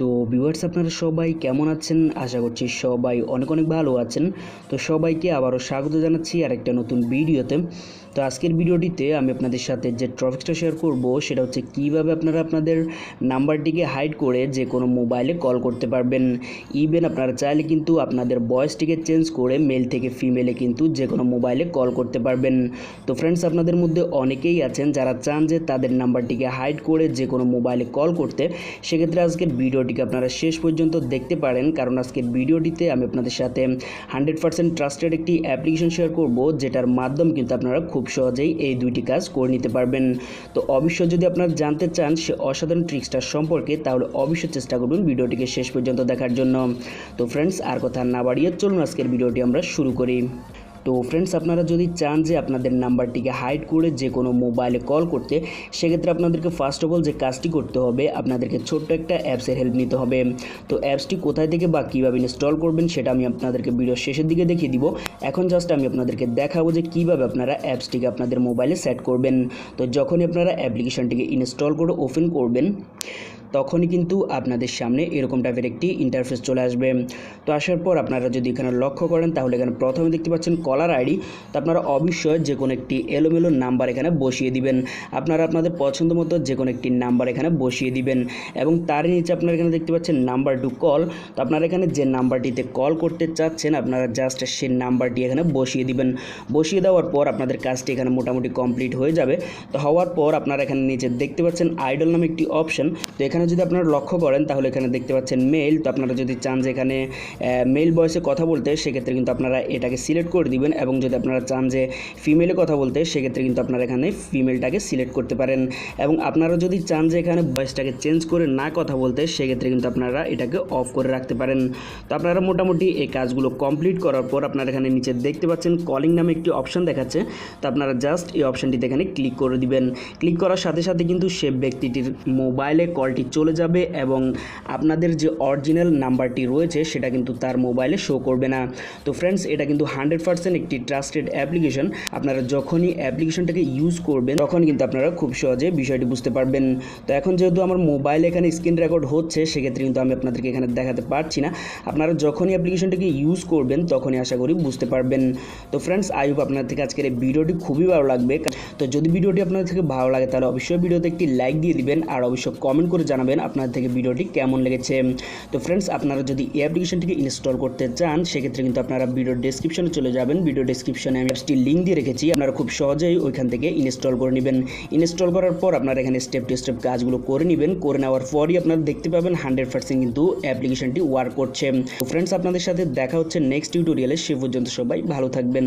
তো ভিউয়ার্স আপনারা সবাই কেমন আছেন? আশা করছি সবাই অনেক অনেক ভালো আছেন। তো সবাইকে আবারও স্বাগত জানাচ্ছি আরেকটা নতুন ভিডিওতে। তো আজকের ভিডিওটিতে আমি আপনাদের সাথে যে টপিকটা শেয়ার করব সেটা হচ্ছে কিভাবে আপনারা আপনাদের নাম্বারটিকে হাইড করে যে কোনো মোবাইলে কল করতে পারবেন। ইভেন আপনারা চাইলে কিন্তু আপনাদের ভয়েসটিকে চেঞ্জ করে মেল থেকে ফিমেলে কিন্তু যে কোনো মোবাইলে কল করতে পারবেন। তো ফ্রেন্ডস, আপনাদের মধ্যে অনেকেই আছেন যারা চান যে তাদের নাম্বারটিকে হাইড করে যে কোনো মোবাইলে কল করতে। সেক্ষেত্রে আজকের ভিডিওটিকে আপনারা শেষ পর্যন্ত দেখতে পারেন, কারণ আজকের ভিডিওটিতে আমি আপনাদের সাথে 100% ট্রাস্টেড একটি অ্যাপ্লিকেশন শেয়ার করব, যেটার মাধ্যমে কিন্তু আপনারা খুব সহজেই এই দুইটি কাজ করে নিতে পারবেন। তো অবশ্যই যদি আপনারা জানতে চান সে অসাধারণ ট্রিক্সটার সম্পর্কে, তাহলে অবশ্যই চেষ্টা করবেন ভিডিওটিকে শেষ পর্যন্ত দেখার জন্য। তো ফ্রেন্ডস, আর কথা না বাড়িয়ে চলুন আজকের ভিডিওটি আমরা শুরু করি। তো ফ্রেন্ডস, আপনারা যদি চান যে আপনাদের নাম্বারটিকে হাইড করে যে কোনো মোবাইলে কল করতে, সেক্ষেত্রে আপনাদেরকে ফার্স্ট অফ অল যে কাজটি করতে হবে, আপনাদেরকে ছোট্ট একটা অ্যাপসের হেল্প নিতে হবে। তো অ্যাপসটি কোথায় থেকে বা কীভাবে ইনস্টল করবেন সেটা আমি আপনাদেরকে ভিডিওর শেষের দিকে দেখিয়ে দিব। এখন জাস্ট আমি আপনাদেরকে দেখাবো যে কীভাবে আপনারা অ্যাপসটিকে আপনাদের মোবাইলে সেট করবেন। তো যখনই আপনারা অ্যাপ্লিকেশনটিকে ইনস্টল করে ওপেন করবেন, তখনই কিন্তু আপনাদের সামনে এরকম টাইপের একটি ইন্টারফেস চলে আসবে। তো আসার পর আপনারা যদি এখানে লক্ষ্য করেন, তাহলে এখানে প্রথমে দেখতে পাচ্ছেন কলার আইডি। তো আপনারা অবশ্যই যে কোনো একটি এলোমেলো নাম্বার এখানে বসিয়ে দিবেন। আপনারা আপনাদের পছন্দ মতো যে কোনো একটি নাম্বার এখানে বসিয়ে দিবেন, এবং তার নিচে আপনারা এখানে দেখতে পাচ্ছেন নাম্বার টু কল। তো আপনারা এখানে যে নাম্বারটিতে কল করতে চাচ্ছেন, আপনারা জাস্ট সেই নাম্বারটি এখানে বসিয়ে দিবেন। বসিয়ে দেওয়ার পর আপনাদের কাজটি এখানে মোটামুটি কমপ্লিট হয়ে যাবে। তো হওয়ার পর আপনারা এখানে নিচে দেখতে পাচ্ছেন আইডল নামে একটি অপশন। তো এখানে যদি আপনারা লক্ষ্য করেন, তাহলে এখানে দেখতে পাচ্ছেন মেল। তো আপনারা যদি চান যে এখানে মেল ভয়েসে কথা বলতে, সেক্ষেত্রে কিন্তু আপনারা এটাকে সিলেক্ট করে দিবেন, এবং যদি আপনারা চান যে ফিমেলে কথা বলতে, সেক্ষেত্রে কিন্তু আপনারা এখানে ফিমেলটাকে সিলেক্ট করতে পারেন। এবং আপনারা যদি চান যে এখানে ভয়েসটাকে চেঞ্জ করে না কথা বলতে, সেক্ষেত্রে কিন্তু আপনারা এটাকে অফ করে রাখতে পারেন। তো আপনারা মোটামুটি এই কাজগুলো কমপ্লিট করার পর আপনারা এখানে নিচে দেখতে পাচ্ছেন কলিং নামে একটি অপশন দেখাচ্ছে। তো আপনারা জাস্ট এই অপশনটিতে এখানে ক্লিক করে দিবেন। ক্লিক করার সাথে সাথে কিন্তু সে ব্যক্তিটির মোবাইলে কলটি চলে যাবে, এবং আপনাদের যে অরিজিনাল নাম্বারটি রয়েছে সেটা কিন্তু তার মোবাইলে শো করবে না। তো ফ্রেন্ডস, এটা কিন্তু 100% একটি ট্রাস্টেড অ্যাপ্লিকেশন। আপনারা যখনই অ্যাপ্লিকেশনটাকে ইউজ করবেন, তখন কিন্তু আপনারা খুব সহজে বিষয়টি বুঝতে পারবেন। তো এখন যেহেতু আমার মোবাইলে এখানে স্ক্রিন রেকর্ড হচ্ছে, সেক্ষেত্রে কিন্তু আমি আপনাদেরকে এখানে দেখাতে পারছি না। আপনারা যখনই অ্যাপ্লিকেশনটাকে ইউজ করবেন, তখনই আশা করি বুঝতে পারবেন। তো ফ্রেন্ডস, আই হোপ আপনাদের থেকে আজকের এই ভিডিওটি খুবই ভালো লাগবে। তো যদি ভিডিওটি আপনাদের থেকে ভালো লাগে, তাহলে অবশ্যই ভিডিওতে একটি লাইক দিয়ে দিবেন, আর অবশ্যই কমেন্ট করে জানাবেন আপনাদের থেকে ভিডিওটি কেমন লেগেছে। তো ফ্রেন্ডস, আপনারা যদি এই অ্যাপ্লিকেশনটিকে ইনস্টল করতে চান, সেক্ষেত্রে কিন্তু আপনারা ভিডিওর ডেসক্রিপশনে চলে যাবেন। ভিডিও ডেসক্রিপশনে আমি অ্যাপসটির লিঙ্ক দিয়ে রেখেছি, আপনারা খুব সহজেই ওইখান থেকে ইনস্টল করে নেবেন। ইনস্টল করার পর আপনারা এখানে স্টেপ টু স্টেপ কাজগুলো করে নেবেন। করে নেওয়ার পরই আপনারা দেখতে পাবেন 100% কিন্তু অ্যাপ্লিকেশনটি ওয়ার্ক করছে। তো ফ্রেন্ডস, আপনাদের সাথে দেখা হচ্ছে নেক্সট টিউটোরিয়ালে। সে পর্যন্ত সবাই ভালো থাকবেন।